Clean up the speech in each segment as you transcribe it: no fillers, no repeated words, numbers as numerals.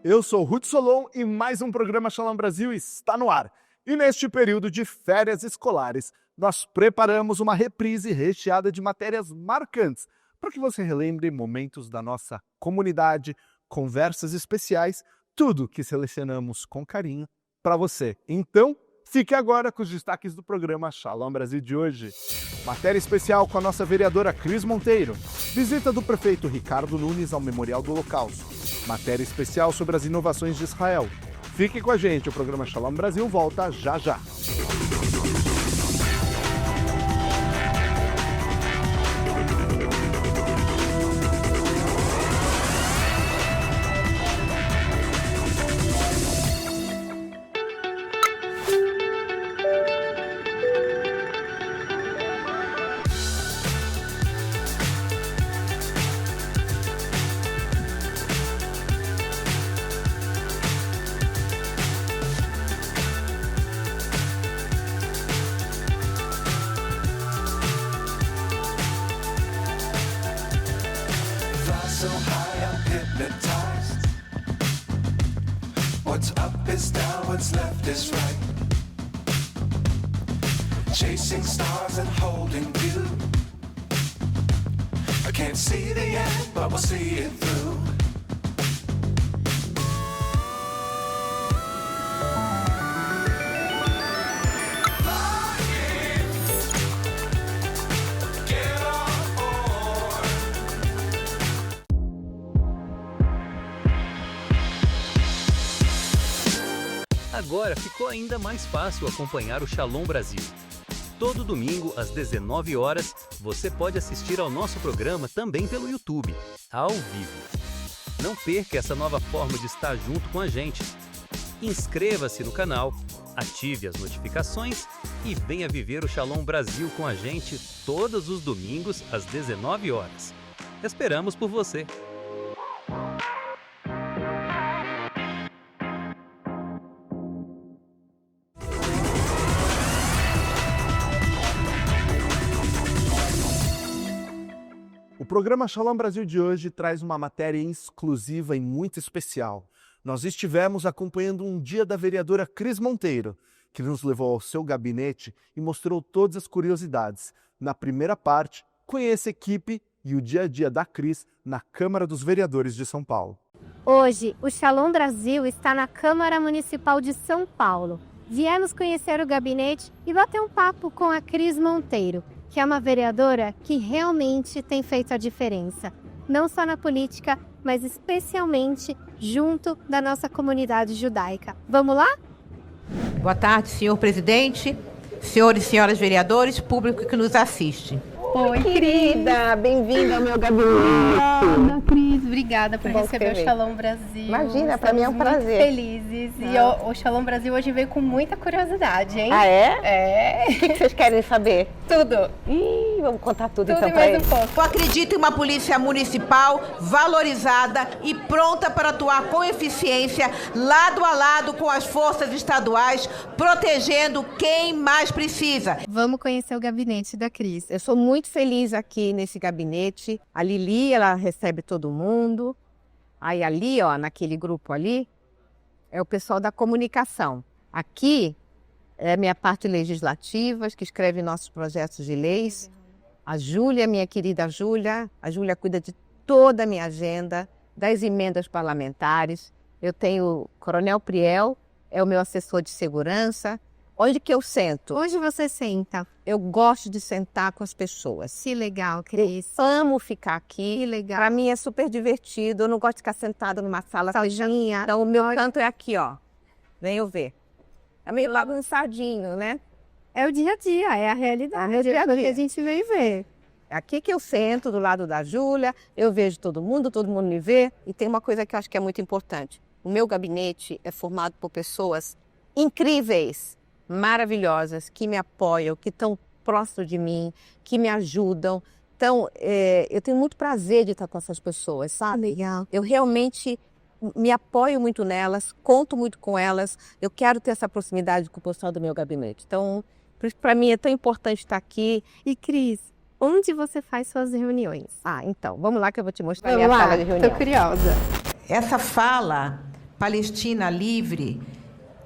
Eu sou Ruth Solon e mais um programa Shalom Brasil está no ar. E neste período de férias escolares, nós preparamos uma reprise recheada de matérias marcantes para que você relembre momentos da nossa comunidade, conversas especiais, tudo que selecionamos com carinho para você. Então, fique agora com os destaques do programa Shalom Brasil de hoje. Matéria especial com a nossa vereadora Cris Monteiro. Visita do prefeito Ricardo Nunes ao Memorial do Holocausto. Matéria especial sobre as inovações de Israel. Fique com a gente, o programa Shalom Brasil volta já já. So high I'm hypnotized. What's up is down, what's left is right. Chasing stars and holding you. I can't see the end, but we'll see it through. Agora ficou ainda mais fácil acompanhar o Shalom Brasil. Todo domingo, às 19 horas, você pode assistir ao nosso programa também pelo YouTube, ao vivo. Não perca essa nova forma de estar junto com a gente. Inscreva-se no canal, ative as notificações e venha viver o Shalom Brasil com a gente todos os domingos, às 19 horas. Esperamos por você! O programa Shalom Brasil de hoje traz uma matéria exclusiva e muito especial. Nós estivemos acompanhando um dia da vereadora Cris Monteiro, que nos levou ao seu gabinete e mostrou todas as curiosidades. Na primeira parte, conheça a equipe e o dia a dia da Cris na Câmara dos Vereadores de São Paulo. Hoje, o Shalom Brasil está na Câmara Municipal de São Paulo. Viemos conhecer o gabinete e bater um papo com a Cris Monteiro, que é uma vereadora que realmente tem feito a diferença, não só na política, mas especialmente junto da nossa comunidade judaica. Vamos lá? Boa tarde, senhor presidente, senhores e senhoras vereadores, público que nos assiste. Oi, querida, bem-vinda ao meu gabinete. Ana Cris, obrigada por Bom receber o ver. Shalom Brasil. Imagina, para mim é um prazer. Muito felizes. E o Shalom Brasil hoje veio com muita curiosidade, hein? Ah, é? É. O que vocês querem saber? Tudo. Ih, vamos contar tudo Tudo então e pra mais eles. um pouco. Eu acredito em uma polícia municipal valorizada e pronta para atuar com eficiência, lado a lado com as forças estaduais, protegendo quem mais precisa. Vamos conhecer o gabinete da Cris. Eu sou muito feliz aqui nesse gabinete. A Lili, ela recebe todo mundo. Aí ali, ó, naquele grupo ali, é o pessoal da comunicação. Aqui é a minha parte legislativa, que escreve nossos projetos de leis. A Júlia, minha querida Júlia, a Júlia cuida de toda a minha agenda, das emendas parlamentares. Eu tenho o Coronel Priel, é o meu assessor de segurança. Onde que eu sento? Onde você senta? Eu gosto de sentar com as pessoas. Que legal, Cris. Amo ficar aqui. Que legal. Para mim é super divertido. Eu não gosto de ficar sentada numa sala sozinha. Então o meu canto é aqui, ó. Vem eu ver. É meio bagunçadinho, né? É o dia a dia, é a realidade. É o dia a dia. Que a gente veio ver. É aqui que eu sento, do lado da Júlia. Eu vejo todo mundo me vê. E tem uma coisa que eu acho que é muito importante. O meu gabinete é formado por pessoas incríveis, maravilhosas, que me apoiam, que estão próximo de mim, que me ajudam. Então, eu tenho muito prazer de estar com essas pessoas, sabe? Legal. Eu realmente me apoio muito nelas, conto muito com elas. Eu quero ter essa proximidade com o pessoal do meu gabinete. Então, para mim é tão importante estar aqui. E Cris, onde você faz suas reuniões? Então, vamos lá que eu vou te mostrar a Vamos minha lá, sala de reunião. tô curiosa. Essa fala Palestina livre,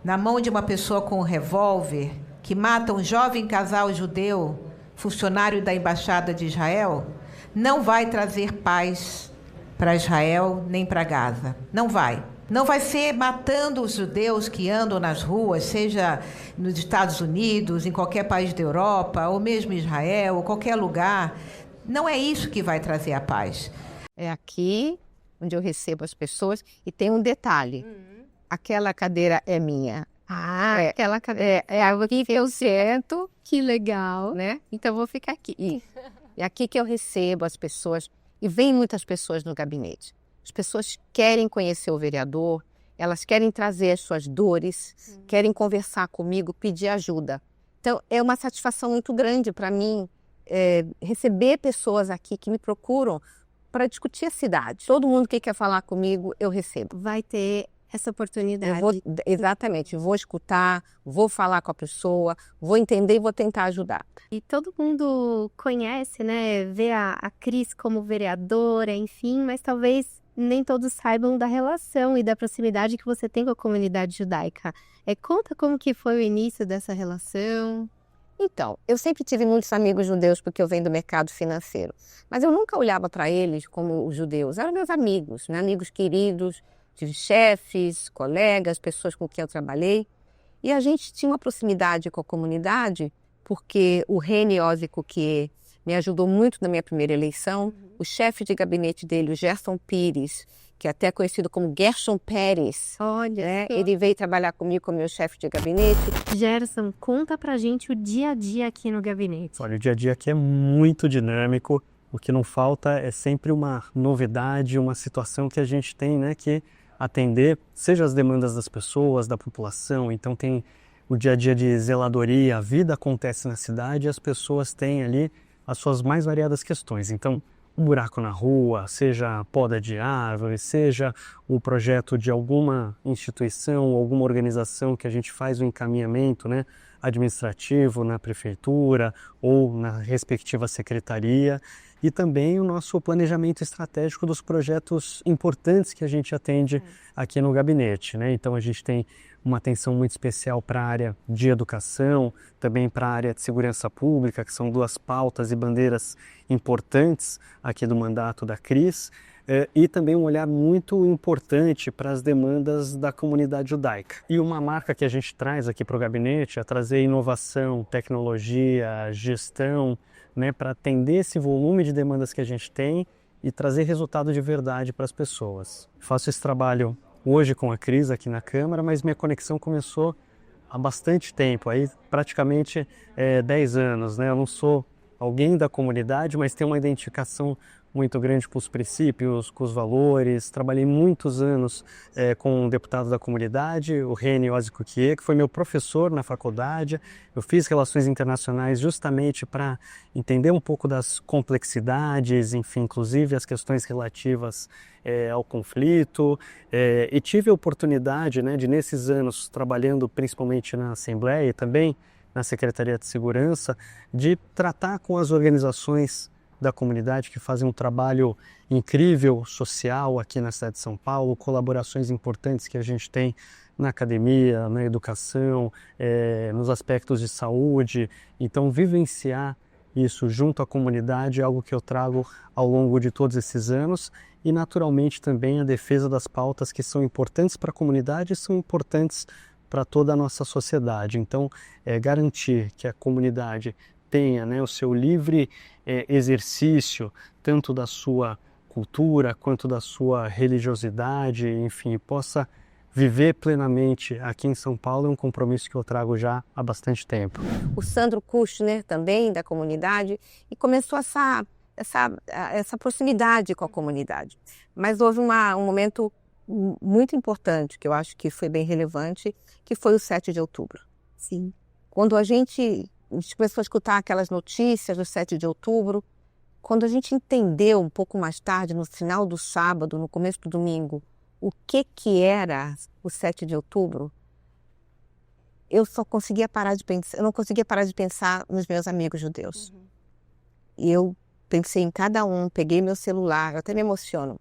na mão de uma pessoa com um revólver, que mata um jovem casal judeu, funcionário da Embaixada de Israel, não vai trazer paz para Israel nem para Gaza. Não vai. Não vai ser matando os judeus que andam nas ruas, seja nos Estados Unidos, em qualquer país da Europa, ou mesmo Israel, ou qualquer lugar. Não é isso que vai trazer a paz. É aqui onde eu recebo as pessoas. E tem um detalhe. Aquela cadeira é minha. Aquela cadeira. É aqui que eu sento. Que legal. Né? Então eu vou ficar aqui. E é aqui que eu recebo as pessoas. E vem muitas pessoas no gabinete. As pessoas querem conhecer o vereador, elas querem trazer as suas dores, querem conversar comigo, pedir ajuda. Então, é uma satisfação muito grande para mim receber pessoas aqui que me procuram para discutir a cidade. Todo mundo que quer falar comigo, eu recebo. Vai ter essa oportunidade. Exatamente, vou escutar, vou falar com a pessoa, vou entender e vou tentar ajudar. E todo mundo conhece, né? Vê a Cris como vereadora, enfim, mas talvez nem todos saibam da relação e da proximidade que você tem com a comunidade judaica. Conta como que foi o início dessa relação. Então, eu sempre tive muitos amigos judeus porque eu venho do mercado financeiro. Mas eu nunca olhava para eles como os judeus. Eram meus amigos, né? Amigos queridos, tive chefes, colegas, pessoas com quem eu trabalhei. E a gente tinha uma proximidade com a comunidade porque o Reni Ozzy Cuquier me ajudou muito na minha primeira eleição. O chefe de gabinete dele, o Gerson Pires, que é até conhecido como Gerson Pérez. Olha, né? Ele veio trabalhar comigo como meu chefe de gabinete. Gerson, conta pra gente o dia a dia aqui no gabinete. Olha, o dia a dia aqui é muito dinâmico. O que não falta é sempre uma novidade, uma situação que a gente tem, né, que atender, seja as demandas das pessoas, da população. Então tem o dia a dia de zeladoria, a vida acontece na cidade e as pessoas têm ali as suas mais variadas questões. Então, o buraco na rua, seja a poda de árvore, seja o projeto de alguma instituição, alguma organização que a gente faz o encaminhamento, né, administrativo na prefeitura ou na respectiva secretaria, e também o nosso planejamento estratégico dos projetos importantes que a gente atende aqui no gabinete, né? Então a gente tem uma atenção muito especial para a área de educação, também para a área de segurança pública, que são duas pautas e bandeiras importantes aqui do mandato da Cris, e também um olhar muito importante para as demandas da comunidade judaica. E uma marca que a gente traz aqui para o gabinete é trazer inovação, tecnologia, gestão, né, para atender esse volume de demandas que a gente tem e trazer resultado de verdade para as pessoas. Faço esse trabalho hoje com a Cris aqui na Câmara, mas minha conexão começou há bastante tempo, aí praticamente 10 anos, né? Eu não sou alguém da comunidade, mas tenho uma identificação muito grande com os princípios, com os valores. Trabalhei muitos anos com um deputado da comunidade, o Reni Ozzy Cuquier, que foi meu professor na faculdade. Eu fiz relações internacionais justamente para entender um pouco das complexidades, enfim, inclusive as questões relativas ao conflito. E tive a oportunidade, né, de nesses anos, trabalhando principalmente na Assembleia e também na Secretaria de Segurança, de tratar com as organizações da comunidade que fazem um trabalho incrível, social aqui na cidade de São Paulo, colaborações importantes que a gente tem na academia, na educação, nos aspectos de saúde. Então, vivenciar isso junto à comunidade é algo que eu trago ao longo de todos esses anos e, naturalmente, também a defesa das pautas que são importantes para a comunidade e são importantes para toda a nossa sociedade. Então, garantir que a comunidade tenha, né, o seu livre exercício, tanto da sua cultura quanto da sua religiosidade, enfim, possa viver plenamente aqui em São Paulo é um compromisso que eu trago já há bastante tempo. O Sandro Kushner, também da comunidade, e começou essa proximidade com a comunidade. Mas houve um momento muito importante, que eu acho que foi bem relevante, que foi o 7 de outubro. Sim. Quando a gente começou a escutar aquelas notícias do 7 de outubro, quando a gente entendeu um pouco mais tarde, no final do sábado, no começo do domingo, o que era o 7 de outubro, eu não conseguia parar de pensar nos meus amigos judeus. E eu pensei em cada um, peguei meu celular, eu até me emociono.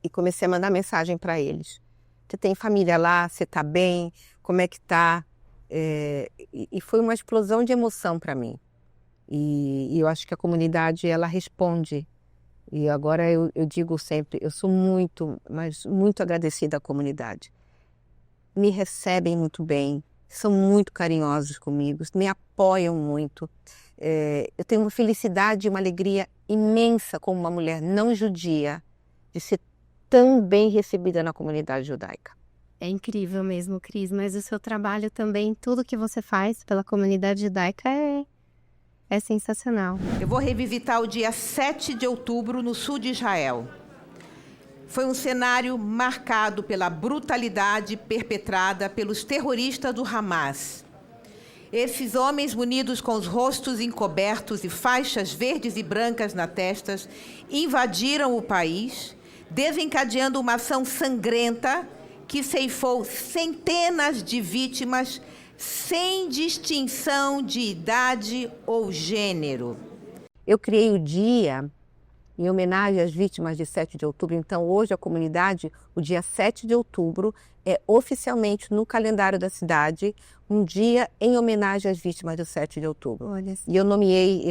e comecei a mandar mensagem para eles. Você tem família lá? Você está bem? Como é que está? E foi uma explosão de emoção para mim. E eu acho que a comunidade, ela responde. E agora eu digo sempre, eu sou muito, mas muito agradecida à comunidade. Me recebem muito bem, são muito carinhosos comigo, me apoiam muito. Eu tenho uma felicidade e uma alegria imensa como uma mulher não judia de ser tão bem recebida na comunidade judaica. É incrível mesmo, Cris, mas o seu trabalho também, tudo que você faz pela comunidade judaica é sensacional. Eu vou revisitar o dia 7 de outubro no sul de Israel. Foi um cenário marcado pela brutalidade perpetrada pelos terroristas do Hamas. Esses homens munidos com os rostos encobertos e faixas verdes e brancas nas testas invadiram o país, desencadeando uma ação sangrenta que ceifou centenas de vítimas sem distinção de idade ou gênero. Eu criei o dia em homenagem às vítimas de 7 de outubro. Então, hoje, a comunidade, o dia 7 de outubro, é oficialmente no calendário da cidade um dia em homenagem às vítimas do 7 de outubro. Olha. E eu nomeei,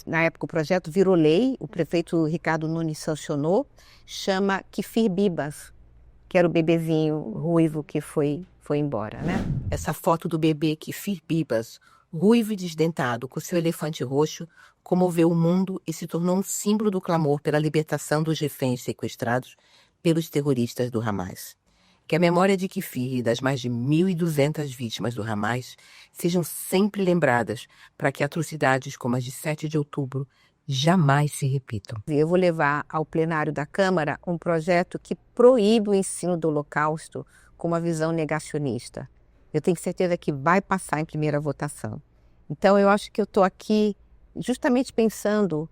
na época, o projeto virou lei, o prefeito Ricardo Nunes sancionou, chama Kfir Bibas, que era o bebezinho ruivo que foi embora, né? Essa foto do bebê Kfir Bibas, ruivo e desdentado, com seu elefante roxo, comoveu o mundo e se tornou um símbolo do clamor pela libertação dos reféns sequestrados pelos terroristas do Hamas. Que a memória de Kfir e das mais de 1.200 vítimas do Hamas sejam sempre lembradas para que atrocidades como as de 7 de outubro jamais se repitam. Eu vou levar ao plenário da Câmara um projeto que proíbe o ensino do Holocausto com uma visão negacionista. Eu tenho certeza que vai passar em primeira votação. Então, eu acho que eu estou aqui justamente pensando o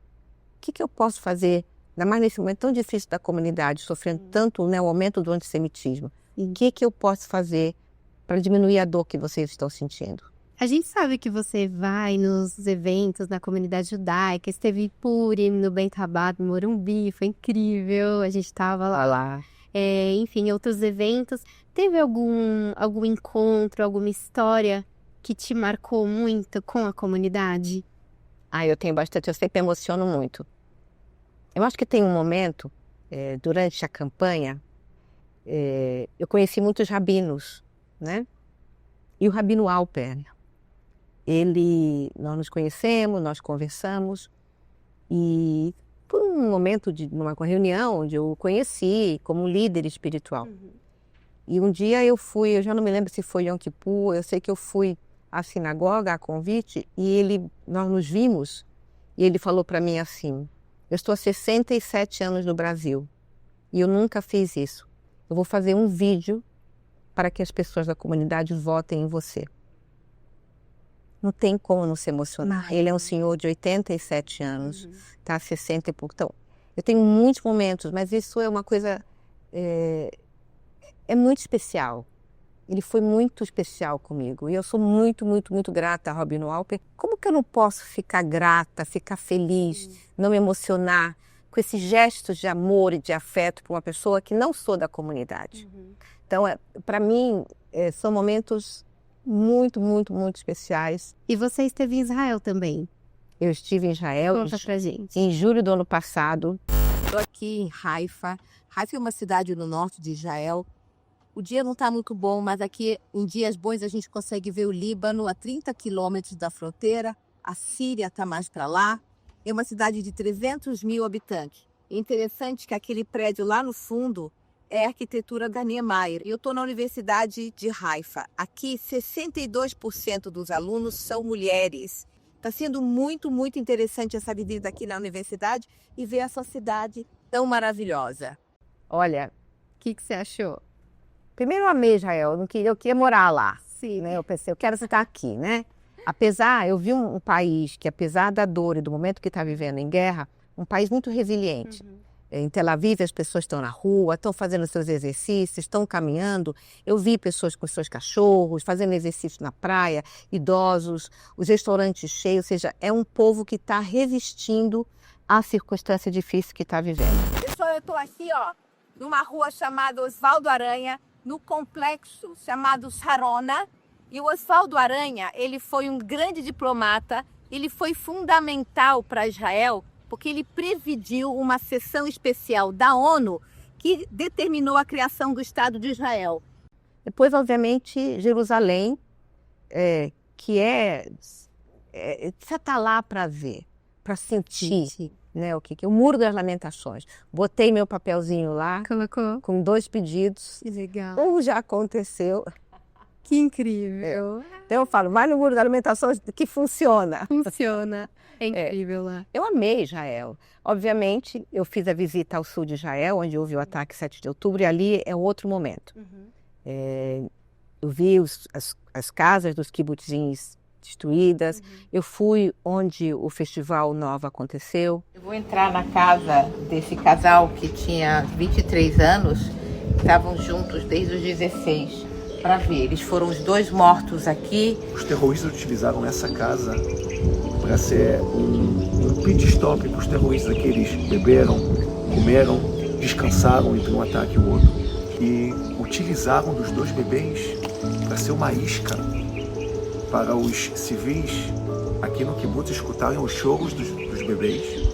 que eu posso fazer, ainda mais nesse momento tão difícil da comunidade, sofrendo tanto, né, o aumento do antissemitismo. O que eu posso fazer para diminuir a dor que vocês estão sentindo? A gente sabe que você vai nos eventos na comunidade judaica, esteve em Purim, no Beit Rabat, no Morumbi, foi incrível, a gente estava lá. Enfim, outros eventos. Teve algum encontro, alguma história que te marcou muito com a comunidade? Eu tenho bastante, eu sempre me emociono muito. Eu acho que tem um momento, durante a campanha, eu conheci muitos rabinos, né? E o Rabino Alper, nós nos conhecemos, nós conversamos, e foi um momento numa reunião onde eu o conheci como líder espiritual. Uhum. E um dia eu já não me lembro se foi Yom Kippur, eu sei que eu fui à sinagoga, a convite, e nós nos vimos, e ele falou para mim assim: eu estou há 67 anos no Brasil, e eu nunca fiz isso. Eu vou fazer um vídeo para que as pessoas da comunidade votem em você. Não tem como não se emocionar. Ele é um senhor de 87 anos, está há 60 e pouco. Então, eu tenho muitos momentos, mas isso é uma coisa... É muito especial. Ele foi muito especial comigo. E eu sou muito, muito, muito grata a Rabino Alper. Como que eu não posso ficar grata, ficar feliz, não me emocionar com esses gestos de amor e de afeto para uma pessoa que não sou da comunidade? Então, para mim, são momentos muito, muito, muito especiais. E você esteve em Israel também? Eu estive em Israel. Conta pra gente. Em julho do ano passado. Estou aqui em Haifa. Haifa é uma cidade no norte de Israel. O dia não está muito bom, mas aqui em dias bons a gente consegue ver o Líbano a 30 quilômetros da fronteira. A Síria está mais para lá. É uma cidade de 300 mil habitantes. É interessante que aquele prédio lá no fundo é a arquitetura da Niemeyer. Eu estou na Universidade de Haifa. Aqui, 62% dos alunos são mulheres. Está sendo muito, muito interessante essa visita aqui na universidade e ver essa cidade tão maravilhosa. Olha, o que você achou? Primeiro eu amei Israel, eu queria morar lá. Sim. Né? Eu pensei, eu quero estar aqui, né? Eu vi um país que, apesar da dor e do momento que está vivendo em guerra, um país muito resiliente. Em Tel Aviv, as pessoas estão na rua, estão fazendo seus exercícios, estão caminhando. Eu vi pessoas com seus cachorros, fazendo exercício na praia, idosos, os restaurantes cheios. Ou seja, é um povo que está resistindo à circunstância difícil que está vivendo. Pessoal, eu estou aqui, numa rua chamada Osvaldo Aranha, no complexo chamado Sarona. E o Osvaldo Aranha, ele foi um grande diplomata, ele foi fundamental para Israel, porque ele presidiu uma sessão especial da ONU que determinou a criação do Estado de Israel. Depois, obviamente, Jerusalém, que você está lá para ver, para sentir, né, o que o Muro das Lamentações. Botei meu papelzinho lá, Colocou. com 2 pedidos. Que legal. Um já aconteceu. Que incrível. Então eu falo, vai no Muro das Lamentações que funciona. Funciona. É incrível lá. Eu amei Israel. Obviamente, eu fiz a visita ao sul de Israel, onde houve o ataque 7 de outubro, e ali é outro momento. Eu vi as casas dos kibbutzins destruídas. Eu fui onde o Festival Nova aconteceu. Eu vou entrar na casa desse casal que tinha 23 anos, estavam juntos desde os 16, para ver. Eles foram os 2 mortos aqui. Os terroristas utilizaram essa casa para ser um pit stop para os terroristas que eles beberam, comeram, descansaram entre um ataque e o outro. E utilizaram dos 2 bebês para ser uma isca para os civis aqui no kibbutz escutarem os choros dos bebês,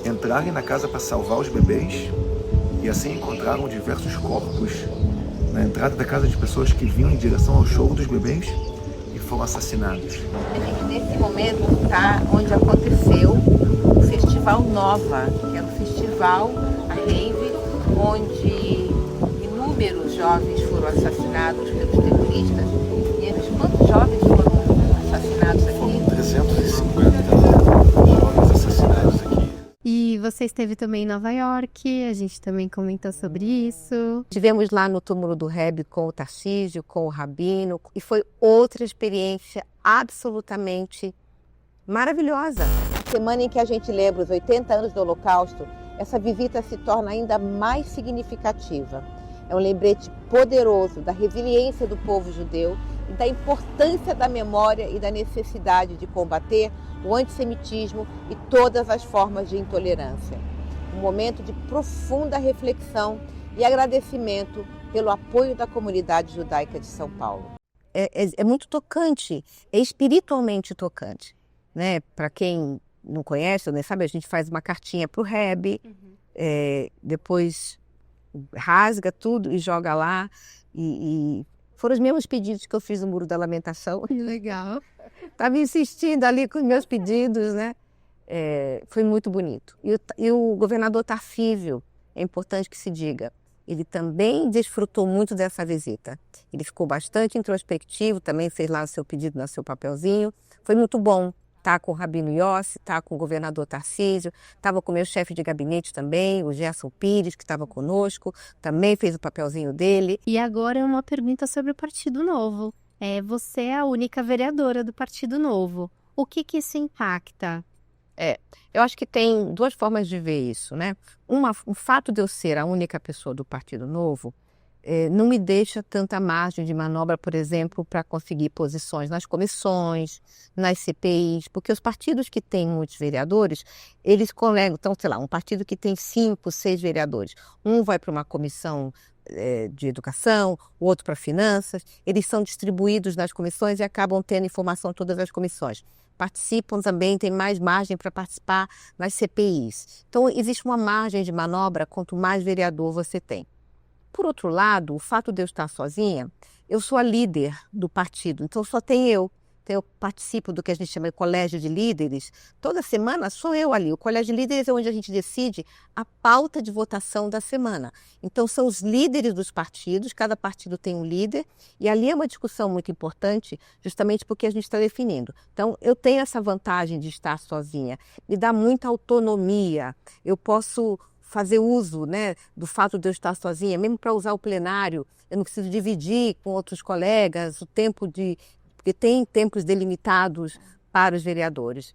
entrarem na casa para salvar os bebês e assim encontraram diversos corpos na entrada da casa de pessoas que vinham em direção ao choro dos bebês e foram assassinados. A gente, nesse momento, está onde aconteceu o Festival Nova, que é um festival, a rave, onde inúmeros jovens foram assassinados pelos terroristas. E eles, quantos jovens foram assassinados aqui? Foram 350 jovens assassinados aqui. E você esteve também em Nova York, a gente também comentou sobre isso. Estivemos lá no túmulo do Rebbe com o Tarcísio, com o Rabino, e foi outra experiência absolutamente maravilhosa. Semana em que a gente lembra os 80 anos do Holocausto, essa visita se torna ainda mais significativa. É um lembrete poderoso da resiliência do povo judeu e da importância da memória e da necessidade de combater o antissemitismo e todas as formas de intolerância. Um momento de profunda reflexão e agradecimento pelo apoio da comunidade judaica de São Paulo. É muito tocante, é espiritualmente tocante, né? Para quem não conhece ou nem sabe, a gente faz uma cartinha para o Rebbe, depois rasga tudo e joga lá. E foram os mesmos pedidos que eu fiz no Muro da Lamentação. Que legal. Estava insistindo ali com os meus pedidos, né? Foi muito bonito. E o governador Tarcísio, é importante que se diga, ele também desfrutou muito dessa visita. Ele ficou bastante introspectivo, também fez lá o seu pedido no seu papelzinho. Foi muito bom estar com o Rabino Yossi, estar com o governador Tarcísio, estava com o meu chefe de gabinete também, o Gerson Pires, que estava conosco, também fez o papelzinho dele. E agora uma pergunta sobre o Partido Novo. Você é a única vereadora do Partido Novo. O que isso impacta? Eu acho que tem 2 formas de ver isso, né? O fato de eu ser a única pessoa do Partido Novo não me deixa tanta margem de manobra, por exemplo, para conseguir posições nas comissões, nas CPIs, porque os partidos que têm muitos vereadores, eles colegam, então, sei lá, um partido que tem 5, 6 vereadores, um vai para uma comissão de educação, o outro para finanças, eles são distribuídos nas comissões e acabam tendo informação em todas as comissões. Participam também, tem mais margem para participar nas CPIs. Então, existe uma margem de manobra quanto mais vereador você tem. Por outro lado, o fato de eu estar sozinha, eu sou a líder do partido, então só tem eu. Então, eu participo do que a gente chama de colégio de líderes. Toda semana sou eu ali. O colégio de líderes é onde a gente decide a pauta de votação da semana. Então, são os líderes dos partidos, cada partido tem um líder, e ali é uma discussão muito importante, justamente porque a gente está definindo. Então, eu tenho essa vantagem de estar sozinha, me dá muita autonomia, eu posso fazer uso, né, do fato de eu estar sozinha, mesmo para usar o plenário, eu não preciso dividir com outros colegas o tempo porque tem tempos delimitados para os vereadores.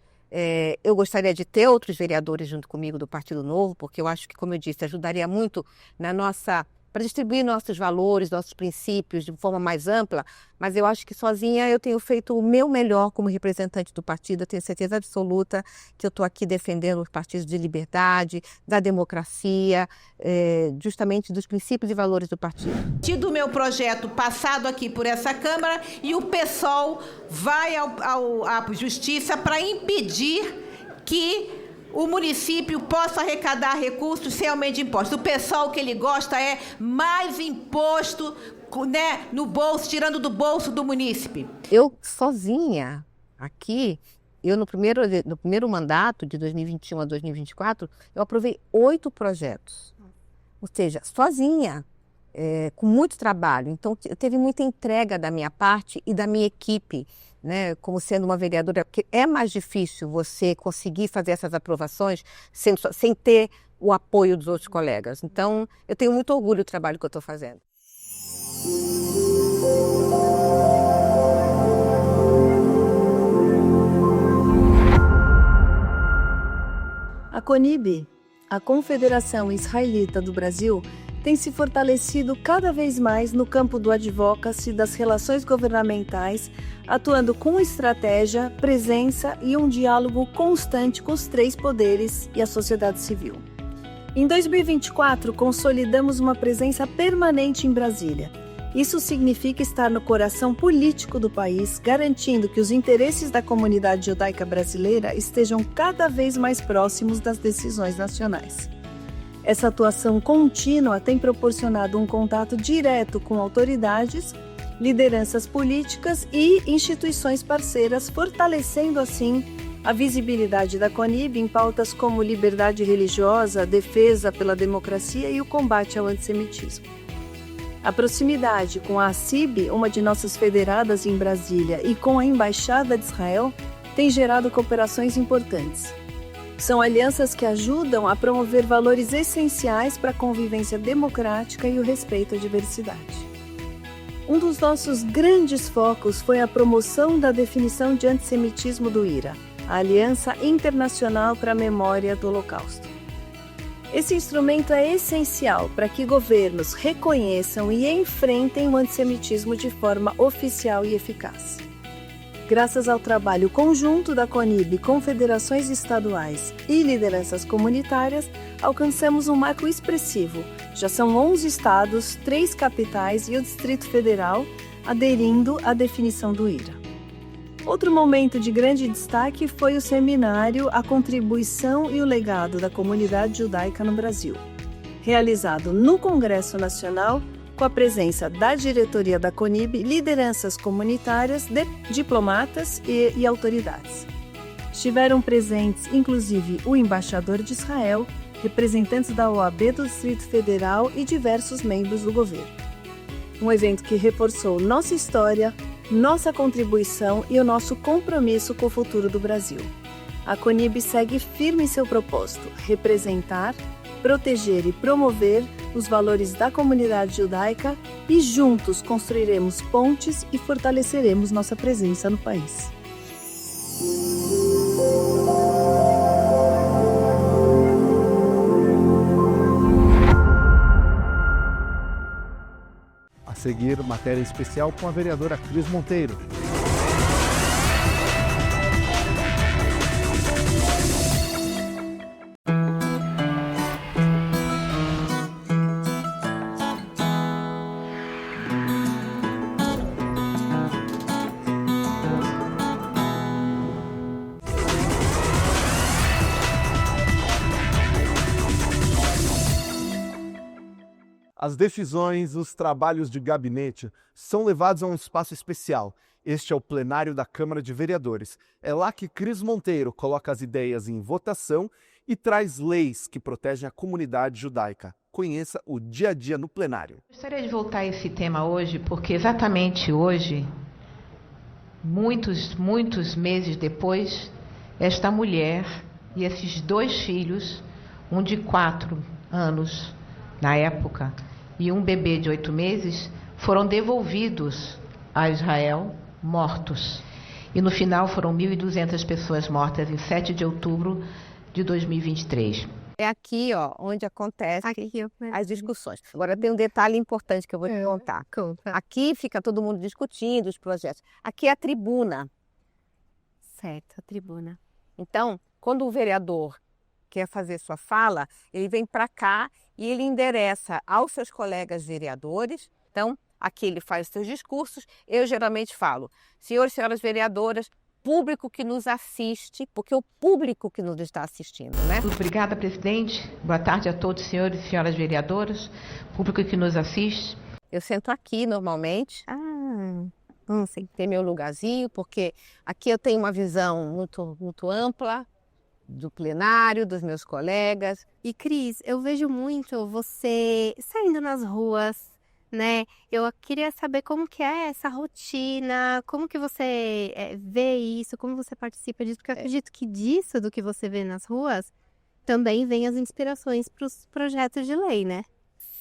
Eu gostaria de ter outros vereadores junto comigo do Partido Novo, porque eu acho que, como eu disse, ajudaria muito na nossa para distribuir nossos valores, nossos princípios de forma mais ampla, mas eu acho que sozinha eu tenho feito o meu melhor como representante do partido. Eu tenho certeza absoluta que eu estou aqui defendendo os partidos de liberdade, da democracia, justamente dos princípios e valores do partido. Tido o meu projeto passado aqui por essa Câmara e o PSOL vai à Justiça para impedir que o município possa arrecadar recursos sem aumento de impostos. O pessoal que ele gosta é mais imposto, né, no bolso, tirando do bolso do munícipe. Eu sozinha aqui, no primeiro mandato, de 2021 a 2024, eu aprovei 8 projetos. Ou seja, sozinha, com muito trabalho. Então, teve muita entrega da minha parte e da minha equipe, né, como sendo uma vereadora, porque é mais difícil você conseguir fazer essas aprovações sem ter o apoio dos outros colegas. Então, eu tenho muito orgulho do trabalho que eu estou fazendo. A CONIB, a Confederação Israelita do Brasil, tem se fortalecido cada vez mais no campo do advocacy, das relações governamentais, atuando com estratégia, presença e um diálogo constante com os 3 poderes e a sociedade civil. Em 2024, consolidamos uma presença permanente em Brasília. Isso significa estar no coração político do país, garantindo que os interesses da comunidade judaica brasileira estejam cada vez mais próximos das decisões nacionais. Essa atuação contínua tem proporcionado um contato direto com autoridades, lideranças políticas e instituições parceiras, fortalecendo assim a visibilidade da CONIB em pautas como liberdade religiosa, defesa pela democracia e o combate ao antissemitismo. A proximidade com a ACIB, uma de nossas federadas em Brasília, e com a Embaixada de Israel, tem gerado cooperações importantes. São alianças que ajudam a promover valores essenciais para a convivência democrática e o respeito à diversidade. Um dos nossos grandes focos foi a promoção da definição de antissemitismo do IRA, a Aliança Internacional para a Memória do Holocausto. Esse instrumento é essencial para que governos reconheçam e enfrentem o antissemitismo de forma oficial e eficaz. Graças ao trabalho conjunto da CONIB, confederações estaduais e lideranças comunitárias, alcançamos um marco expressivo. Já são 11 estados, 3 capitais e o Distrito Federal aderindo à definição do IRA. Outro momento de grande destaque foi o seminário A Contribuição e o Legado da Comunidade Judaica no Brasil, realizado no Congresso Nacional, com a presença da diretoria da CONIB, lideranças comunitárias, diplomatas e autoridades. Estiveram presentes, inclusive, o embaixador de Israel, representantes da OAB do Distrito Federal e diversos membros do governo. Um evento que reforçou nossa história, nossa contribuição e o nosso compromisso com o futuro do Brasil. A CONIB segue firme em seu propósito: representar, proteger e promover os valores da comunidade judaica, e juntos construiremos pontes e fortaleceremos nossa presença no país. A seguir, matéria especial com a vereadora Cris Monteiro. As decisões, os trabalhos de gabinete são levados a um espaço especial. Este é o plenário da Câmara de Vereadores. É lá que Cris Monteiro coloca as ideias em votação e traz leis que protegem a comunidade judaica. Conheça o dia a dia no plenário. Gostaria de voltar a esse tema hoje, porque exatamente hoje, muitos meses depois, esta mulher e esses 2 filhos, um de 4 anos na época, e um bebê de 8 meses, foram devolvidos a Israel mortos. E no final foram 1.200 pessoas mortas em 7 de outubro de 2023. É aqui, ó, onde acontece Aqui, eu... as discussões. Agora tem um detalhe importante que eu vou te contar. Conta. Aqui fica todo mundo discutindo os projetos. Aqui é a tribuna. Certo, a tribuna. Então, quando o vereador quer fazer sua fala, ele vem para cá e ele endereça aos seus colegas vereadores. Então, aqui ele faz os seus discursos. Eu geralmente falo, senhores e senhoras vereadoras, público que nos assiste, porque é o público que nos está assistindo, né? Obrigada, presidente. Boa tarde a todos, senhores e senhoras vereadoras, público que nos assiste. Eu sento aqui normalmente. Sem ter meu lugarzinho, porque aqui eu tenho uma visão muito ampla do plenário, dos meus colegas. E Cris, eu vejo muito você saindo nas ruas, né? Eu queria saber como que é essa rotina, como que você vê isso, como você participa disso, porque eu acredito que disso, do que você vê nas ruas, também vem as inspirações para os projetos de lei, né?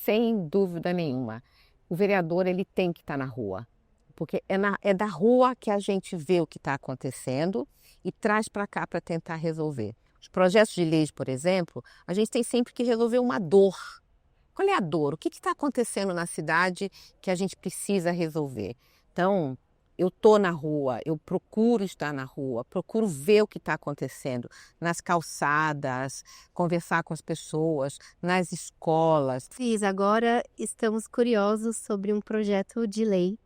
Sem dúvida nenhuma. O vereador, ele tem que estar na rua. Porque é da rua que a gente vê o que está acontecendo e traz para cá para tentar resolver. Os projetos de leis, por exemplo, a gente tem sempre que resolver uma dor. Qual é a dor? O que está acontecendo na cidade que a gente precisa resolver? Então, eu estou na rua, eu procuro estar na rua, procuro ver o que está acontecendo nas calçadas, conversar com as pessoas, nas escolas. Cris, agora estamos curiosos sobre um projeto de lei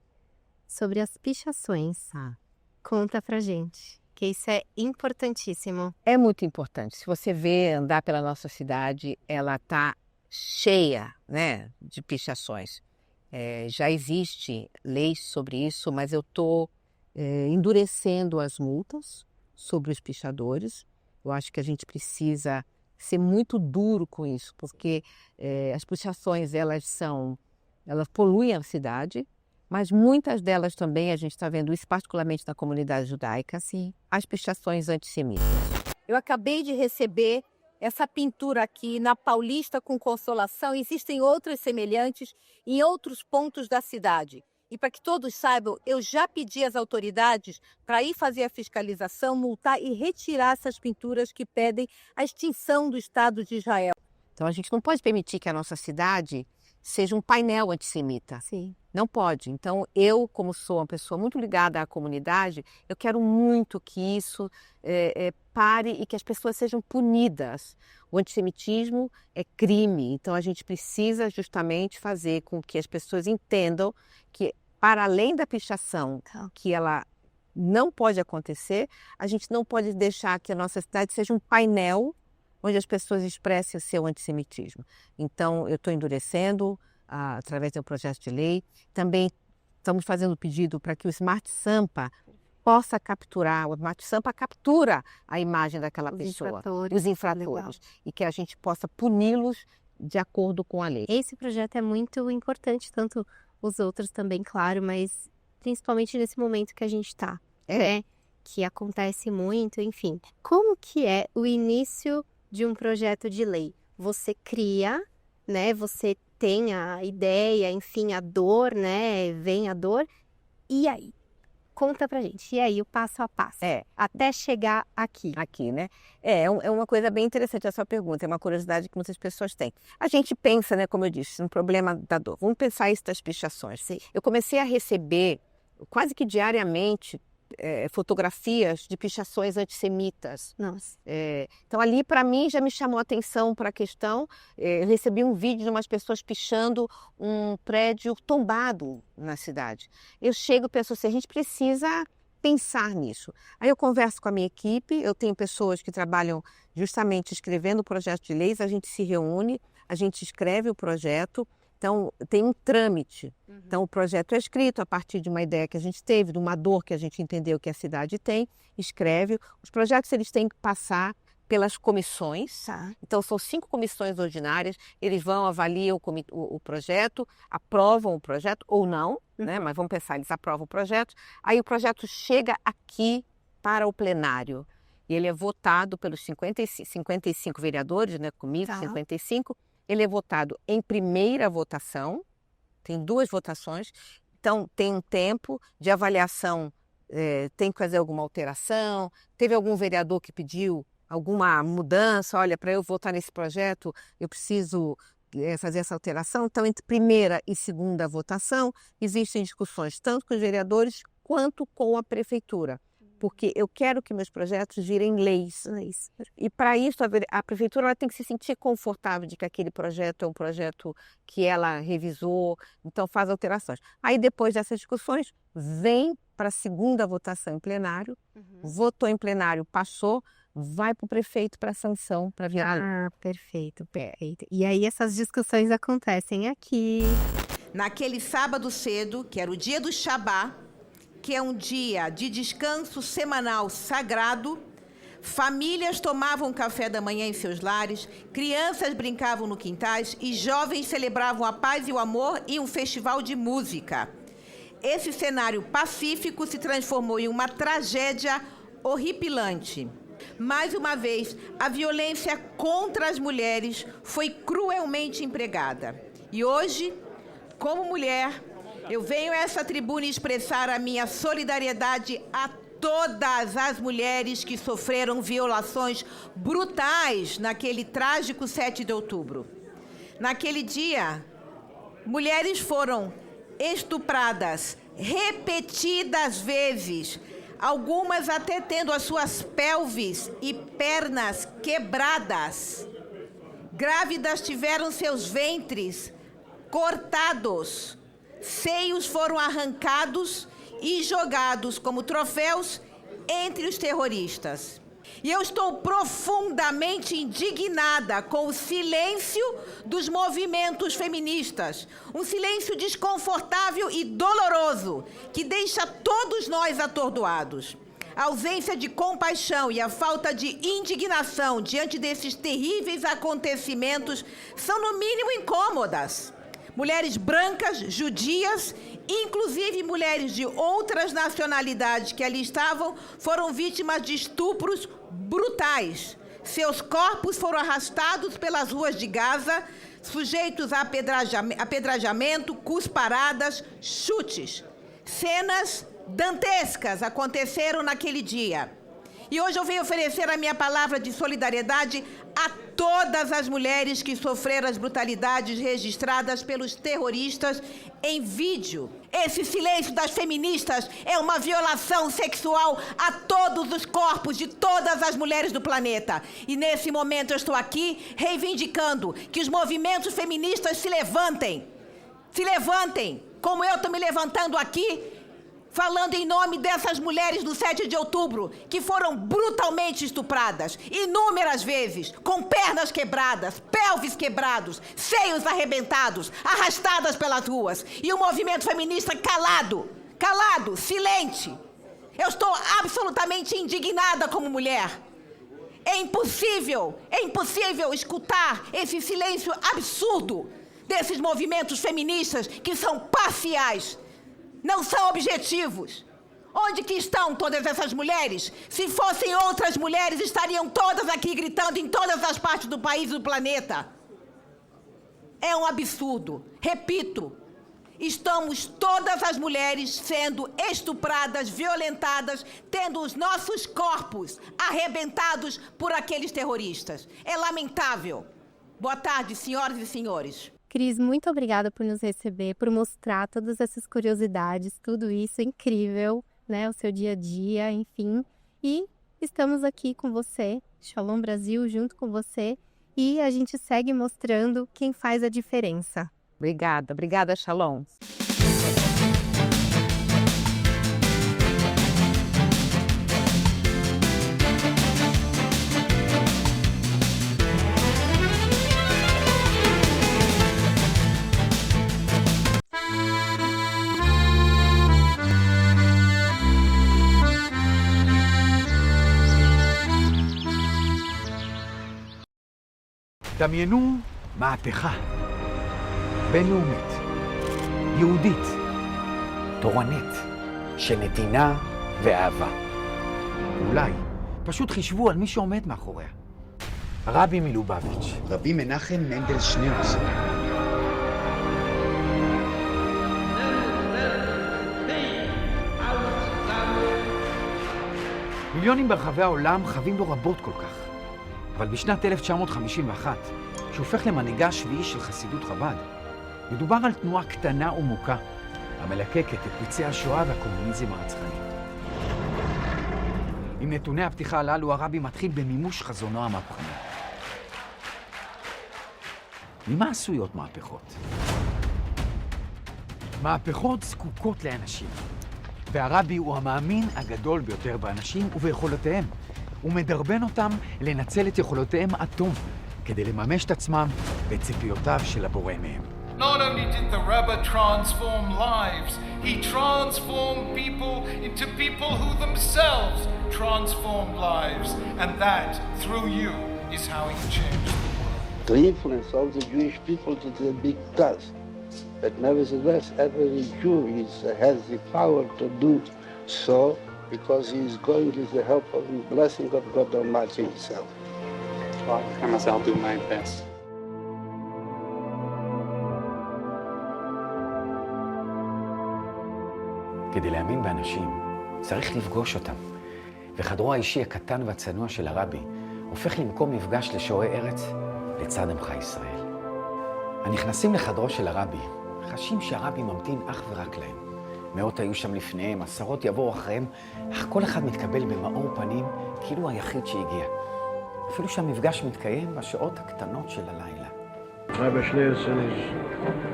sobre as pichações. Conta pra gente, que isso é importantíssimo. É muito importante. Se você vê andar pela nossa cidade, ela está cheia, né, de pichações. Já existe leis sobre isso, mas eu estou endurecendo as multas sobre os pichadores. Eu acho que a gente precisa ser muito duro com isso, porque as pichações elas poluem a cidade. Mas muitas delas também, a gente está vendo isso particularmente na comunidade judaica, as pichações antissemitas. Eu acabei de receber essa pintura aqui na Paulista com Consolação. Existem outras semelhantes em outros pontos da cidade. E para que todos saibam, eu já pedi às autoridades para ir fazer a fiscalização, multar e retirar essas pinturas que pedem a extinção do Estado de Israel. Então a gente não pode permitir que a nossa cidade seja um painel antissemita. Sim. Não pode. Então, eu, como sou uma pessoa muito ligada à comunidade, eu quero muito que isso pare e que as pessoas sejam punidas. O antissemitismo é crime, então a gente precisa justamente fazer com que as pessoas entendam que, para além da pichação, que ela não pode acontecer, a gente não pode deixar que a nossa cidade seja um painel onde as pessoas expressem o seu antissemitismo. Então, eu estou endurecendo através do projeto de lei. Também estamos fazendo pedido para que o Smart Sampa possa capturar, o Smart Sampa captura a imagem daquela pessoa, os infratores, e que a gente possa puni-los de acordo com a lei. Esse projeto é muito importante, tanto os outros também, claro, mas principalmente nesse momento que a gente está, que acontece muito, enfim. Como que é o início de um projeto de lei? Você cria, né? Você tem a ideia, enfim, a dor, né? Vem a dor. E aí? Conta pra gente. E aí, o passo a passo? Até chegar aqui. Aqui, né? É uma coisa bem interessante a sua pergunta. É uma curiosidade que muitas pessoas têm. A gente pensa, né? Como eu disse, no problema da dor. Vamos pensar isso das pichações. Sim. Eu comecei a receber, quase que diariamente, fotografias de pichações antissemitas. Nossa. Então ali para mim já me chamou a atenção para a questão. Eu recebi um vídeo de umas pessoas pichando um prédio tombado na cidade. Eu chego e penso assim, a gente precisa pensar nisso. Aí eu converso com a minha equipe, eu tenho pessoas que trabalham justamente escrevendo o projeto de leis, a gente se reúne, a gente escreve o projeto. Então, tem um trâmite. Então, o projeto é escrito a partir de uma ideia que a gente teve, de uma dor que a gente entendeu que a cidade tem, escreve. Os projetos eles têm que passar pelas comissões. Então, são 5 comissões ordinárias. Eles vão, avaliam o projeto, aprovam o projeto ou não, né? Mas vamos pensar, eles aprovam o projeto. Aí o projeto chega aqui para o plenário. E ele é votado pelos 55 vereadores, né? Comigo, 55. Ele é votado em primeira votação, tem 2 votações, então tem um tempo de avaliação, tem que fazer alguma alteração, teve algum vereador que pediu alguma mudança, olha, para eu votar nesse projeto, eu preciso fazer essa alteração. Então, entre primeira e segunda votação, existem discussões tanto com os vereadores quanto com a prefeitura, porque eu quero que meus projetos virem leis. E para isso, a prefeitura ela tem que se sentir confortável de que aquele projeto é um projeto que ela revisou, então faz alterações. Aí, depois dessas discussões, vem para a segunda votação em plenário, votou em plenário, passou, vai para o prefeito para sanção, para virar. Ah, perfeito. E aí essas discussões acontecem aqui. Naquele sábado cedo, que era o dia do Shabá, que é um dia de descanso semanal sagrado, famílias tomavam café da manhã em seus lares, crianças brincavam no quintais e jovens celebravam a paz e o amor em um festival de música. Esse cenário pacífico se transformou em uma tragédia horripilante. Mais uma vez, a violência contra as mulheres foi cruelmente empregada. E hoje, como mulher, eu venho a essa tribuna expressar a minha solidariedade a todas as mulheres que sofreram violações brutais naquele trágico 7 de outubro. Naquele dia, mulheres foram estupradas repetidas vezes, algumas até tendo as suas pelvis e pernas quebradas. Grávidas tiveram seus ventres cortados, seios foram arrancados e jogados como troféus entre os terroristas. E eu estou profundamente indignada com o silêncio dos movimentos feministas, um silêncio desconfortável e doloroso que deixa todos nós atordoados. A ausência de compaixão e a falta de indignação diante desses terríveis acontecimentos são, no mínimo, incômodas. Mulheres brancas, judias, inclusive mulheres de outras nacionalidades que ali estavam, foram vítimas de estupros brutais. Seus corpos foram arrastados pelas ruas de Gaza, sujeitos a apedrejamento, cusparadas, chutes. Cenas dantescas aconteceram naquele dia. E hoje eu venho oferecer a minha palavra de solidariedade a todas as mulheres que sofreram as brutalidades registradas pelos terroristas em vídeo. Esse silêncio das feministas é uma violação sexual a todos os corpos de todas as mulheres do planeta. E nesse momento eu estou aqui reivindicando que os movimentos feministas se levantem. Se levantem, como eu estou me levantando aqui, falando em nome dessas mulheres do 7 de outubro, que foram brutalmente estupradas, inúmeras vezes, com pernas quebradas, pelvis quebrados, seios arrebentados, arrastadas pelas ruas. E o movimento feminista calado, silente. Eu estou absolutamente indignada como mulher. É impossível escutar esse silêncio absurdo desses movimentos feministas que são parciais. Não são objetivos. Onde que estão todas essas mulheres? Se fossem outras mulheres, estariam todas aqui gritando em todas as partes do país e do planeta. É um absurdo. Repito, estamos todas as mulheres sendo estupradas, violentadas, tendo os nossos corpos arrebentados por aqueles terroristas. É lamentável. Boa tarde, senhoras e senhores. Cris, muito obrigada por nos receber, por mostrar todas essas curiosidades, tudo isso é incrível, né? O seu dia a dia, enfim. E estamos aqui com você, Shalom Brasil, junto com você, e a gente segue mostrando quem faz a diferença. Obrigada, Shalom. דמיינו מהפכה בינלאומית, יהודית, תורנית, של נתינה ואהבה. אולי פשוט חישבו על מי שעומד מאחוריה. רבי מלובביץ'. רבי מנחם מנדל שניאורסון. מיליונים ברחבי העולם חווים לו רבות כל כך. אבל בשנת 1951, שהופך למנהיגה השביעי של חסידות חב"ד, מדובר על תנועה קטנה ומוכה, המלקקת את פצעי השואה והקומוניזם הרצחני. עם נתוני הפתיחה הללו, הרבי מתחיל במימוש חזונו המהפכני. ממה עשויות מהפכות? מהפכות זקוקות לאנשים, והרבי הוא המאמין הגדול ביותר באנשים וביכולותיהם. הוא מדרבן אותם לנצל את יכולותיהם עד תום, כדי לממש את עצמם ואת ציפיותיו של הבורא מהם. Not only did the Rebbe transform lives, he transformed people into people who themselves transformed lives. And that, through you, is how he changed the world. The influence of the Jewish people to the big task. But nevertheless, every Jew has the power to do so because he is going with the help of the blessing of God Almighty himself. Well, I promise I'll do my best. כדי להאמין באנשים, צריך לפגוש אותם. וחדרו האישי הקטן והצנוע של הרבי הופך למקום מפגש לשועי ארץ לצד עמך ישראל. הנכנסים לחדרו של הרבי חשים שהרבי ממתין אך ורק להם. מאות היו שם לפניהם, עשרות יבואו אחריהם, אך כל אחד מתקבל במאור פנים כאילו היחיד שהגיע. אפילו שהמפגש מתקיים בשעות הקטנות של הלילה. Rabbi Schneerson is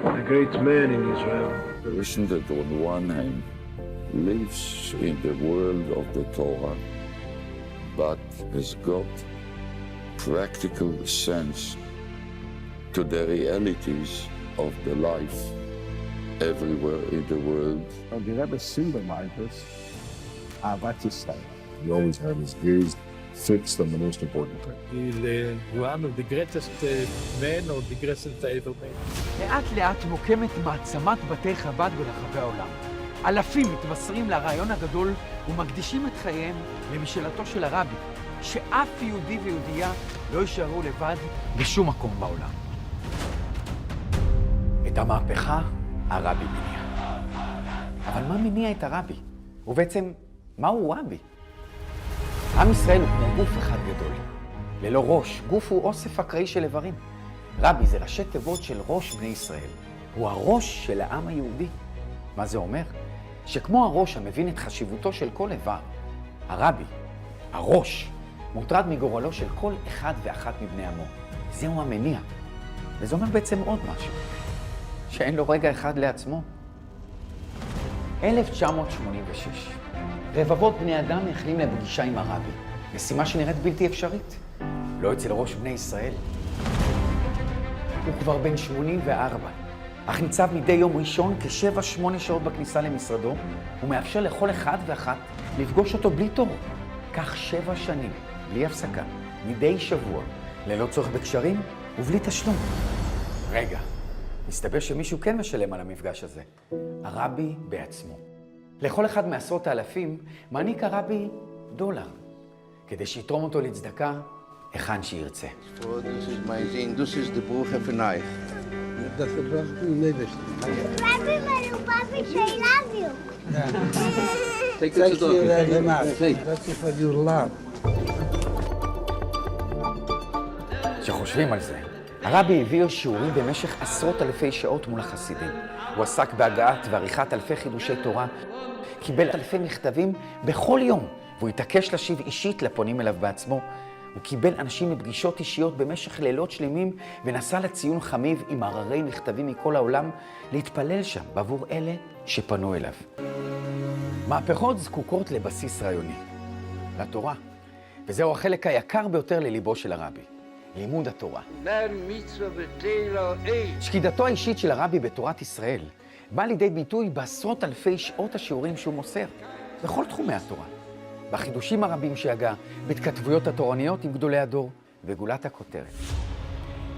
a great man in Israel. The vision that on one hand lives in the world of the Torah, but has got practical sense to the realities of the life everywhere in the world. The Rebbe symbolizes Ahavat Yisrael. He always had his gaze fixed on the most important thing. one of the greatest men or the greatest ever man. לאט לאט מוקמת מעצמת בתי חב"ד ברחבי העולם. אלפים מתמסרים לרעיון הגדול ומקדישים את חייהם למשאלתו של הרבי, שאף יהודי ויהודייה לא יישארו לבד בשום מקום בעולם. את המהפכה הרבי מניע. אבל מה מניע את הרבי? ובעצם, מהו רבי? עם ישראל הוא כמו גוף אחד גדול. ללא ראש, גוף הוא אוסף אקראי של איברים. רבי זה ראשי תיבות של ראש בני ישראל. הוא הראש של העם היהודי. מה זה אומר? שכמו הראש המבין את חשיבותו של כל איבר, הרבי, הראש, מוטרד מגורלו של כל אחד ואחת מבני עמו. זהו המניע. וזה אומר בעצם עוד משהו, שאין לו רגע אחד לעצמו. 1986. רבבות בני אדם מייחלים לפגישה עם הרבי. משימה שנראית בלתי אפשרית. לא אצל ראש בני ישראל. הוא כבר בן 84. אך ניצב מדי יום ראשון כ7-8 שעות בכניסה למשרדו, ומאפשר לכל אחד ואחת לפגוש אותו בלי תור. כך 7 שנים, בלי הפסקה, מדי שבוע, ללא צורך בקשרים ובלי תשלום. רגע, מסתבר שמישהו כן משלם על המפגש הזה. הרבי בעצמו. לכל אחד מעשרות האלפים מעניק הרבי $1, כדי שיתרום אותו לצדקה היכן שירצה. So this is my thing, this is the Baruch HaFenai. That's the Baruch HaFenai. Rabbi, Papi, say love you. Take it to the very much. That's for your love. שחושבים על זה, הרבי העביר שיעורים במשך עשרות אלפי שעות מול החסידים. הוא עסק בהגעת ועריכת אלפי חידושי תורה, קיבל אלפי מכתבים בכל יום, והוא התעקש להשיב אישית לפונים אליו בעצמו. הוא קיבל אנשים לפגישות אישיות במשך לילות שלמים, ונסע לציון חמיב עם הררי מכתבים מכל העולם, להתפלל שם בעבור אלה שפנו אליו. מהפכות זקוקות לבסיס רעיוני, לתורה, וזהו החלק היקר ביותר לליבו של הרבי. לימוד התורה. שקידתו האישית של הרבי בתורת ישראל באה לידי ביטוי בעשרות אלפי שעות השיעורים שהוא מוסר, בכל תחומי התורה. בחידושים הרבים שהגה, בהתכתבויות התורניות עם גדולי הדור, וגולת הכותרת.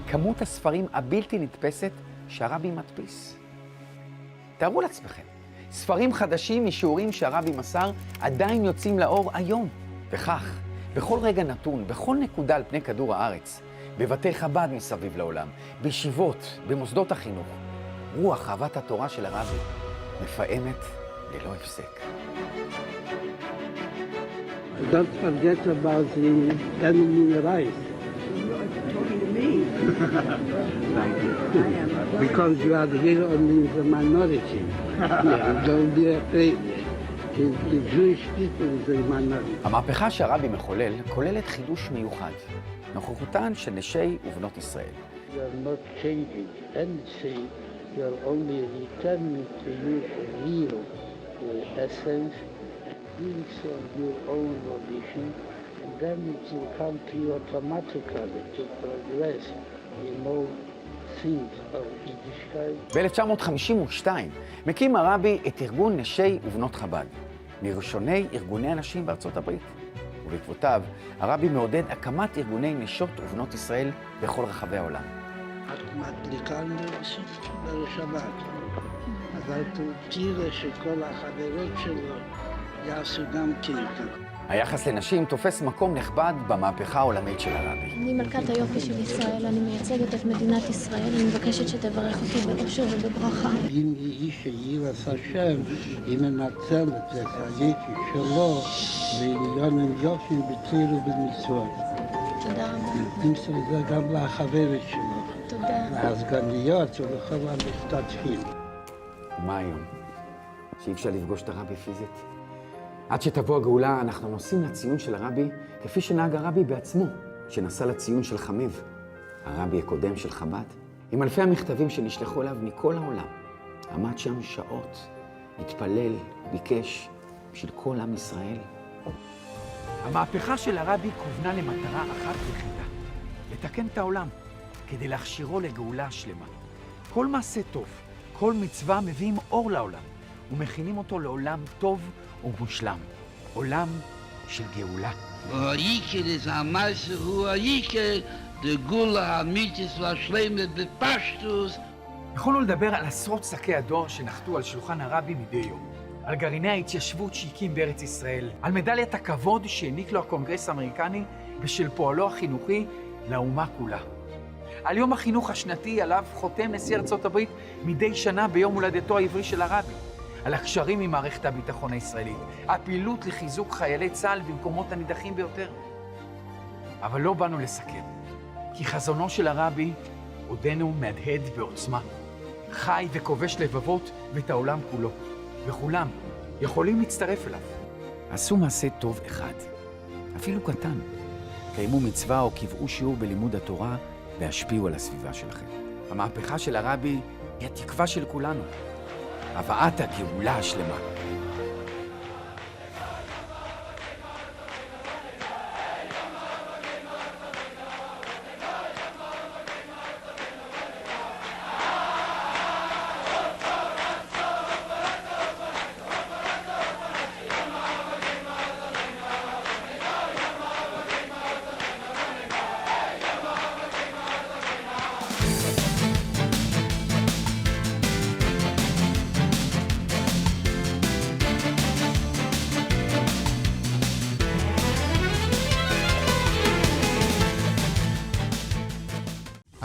כמות הספרים הבלתי נתפסת שהרבי מדפיס. תארו לעצמכם, ספרים חדשים משיעורים שהרבי מסר עדיין יוצאים לאור היום, וכך, בכל רגע נתון, בכל נקודה על פני כדור הארץ, בבתי חב"ד מסביב לעולם, בישיבות, במוסדות החינוך, רוח אהבת התורה של הרבי מפעמת ללא הפסק. Don't forget about the enemy rights. Thank you. Because you are here only in the minority. Don't be afraid. The Jewish people is a minority. המהפכה שהרבי מחולל כוללת חידוש מיוחד, נוכחותן של נשי ובנות ישראל. You are not changing anything. You are only returning to your real essence, doing so on your own volition, and then it will come to you automatically to progress in all things of Yiddishkeit. ב-1952 מקים הרבי את ארגון נשי ובנות חב"ד, מראשוני ארגוני הנשים בארצות הברית. ובעקבותיו הרבי מעודד הקמת ארגוני נשות ובנות ישראל בכל רחבי העולם. את מדליקה לשבת, אז אל תראה שכל החברות שלו יעשו גם כן. היחס לנשים תופס מקום נכבד במהפכה העולמית של הרבי. אני מלכת היופי של ישראל, אני מייצגת את מדינת ישראל, אני מבקשת שתברך אותי באושר ובברכה. אם היא איש יראת השם, היא מנצלת את היופי שלו לעליון עם יופי בתורה ובמצוות. תודה רבה. נמסור את זה גם לחברת שלו. תודה. והסגניות ולכל המשתתפים. ומה היום? שאי אפשר לפגוש את הרבי פיזית? עד שתבוא הגאולה, אנחנו נוסעים לציון של הרבי, כפי שנהג הרבי בעצמו, שנסע לציון של חמיב, הרבי הקודם של חב"ד, עם אלפי המכתבים שנשלחו אליו מכל העולם. עמד שם שעות, התפלל, ביקש, בשביל כל עם ישראל. המהפכה של הרבי כוונה למטרה אחת ויחידה, לתקן את העולם, כדי להכשירו לגאולה שלמה. כל מעשה טוב, כל מצווה מביאים אור לעולם, ומכינים אותו לעולם טוב ומושלם, עולם של גאולה. והאיקר is המעשה הוא האיקר, דגאולה האמיתית והשלמה בפשטוס. יכולנו לדבר על עשרות שקי הדואר שנחתו על שולחן הרבי מדי יום, על גרעיני ההתיישבות שהקים בארץ ישראל, על מדליית הכבוד שהעניק לו הקונגרס האמריקני בשל פועלו החינוכי לאומה כולה. על יום החינוך השנתי עליו חותם נשיא ארצות הברית מדי שנה ביום הולדתו העברי של הרבי, על הקשרים עם מערכת הביטחון הישראלית, הפעילות לחיזוק חיילי צה"ל במקומות הנידחים ביותר. אבל לא באנו לסכם, כי חזונו של הרבי עודנו מהדהד בעוצמה, חי וכובש לבבות ואת העולם כולו, וכולם יכולים להצטרף אליו. עשו מעשה טוב אחד, אפילו קטן. קיימו מצווה או קבעו שיעור בלימוד התורה והשפיעו על הסביבה שלכם. המהפכה של הרבי היא התקווה של כולנו, הבאת הגאולה השלמה.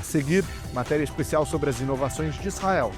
A seguir, matéria especial sobre as inovações de Israel.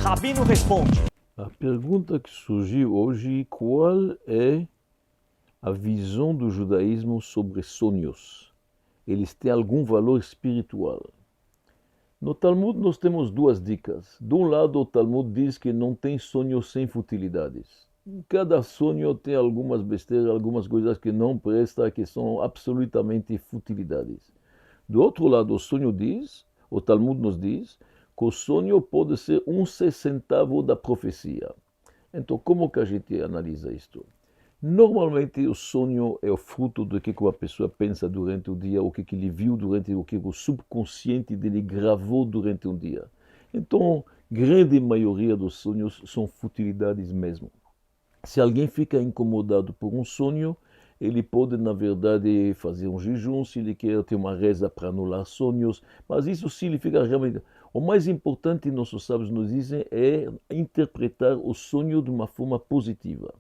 Rabino Responde. A pergunta que surgiu hoje, qual é a visão do judaísmo sobre sonhos? Eles têm algum valor espiritual? No Talmud nós temos duas dicas. De um lado, o Talmud diz que não tem sonhos sem futilidades. Cada sonho tem algumas besteiras, algumas coisas que não prestam, que são absolutamente futilidades. Do outro lado, o Talmud nos diz, que o sonho pode ser 1/60 da profecia. Então, como que a gente analisa isto? Normalmente, o sonho é o fruto do que uma pessoa pensa durante o dia, o que ele viu durante o que o subconsciente dele gravou durante um dia. Então, grande maioria dos sonhos são futilidades mesmo. Se alguém fica incomodado por um sonho, ele pode, na verdade, fazer um jejum, se ele quer ter uma reza para anular sonhos, mas isso significa realmente... O mais importante, nossos sábios nos dizem, é interpretar o sonho de uma forma positiva.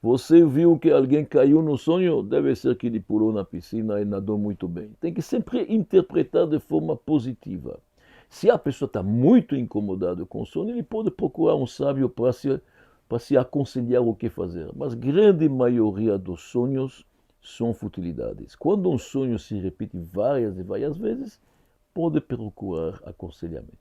Você viu que alguém caiu no sonho? Deve ser que ele pulou na piscina e nadou muito bem. Tem que sempre interpretar de forma positiva. Se a pessoa está muito incomodada com o sonho, ele pode procurar um sábio para se aconselhar o que fazer. Mas a grande maioria dos sonhos são futilidades. Quando um sonho se repete várias e várias vezes, pode procurar aconselhamento.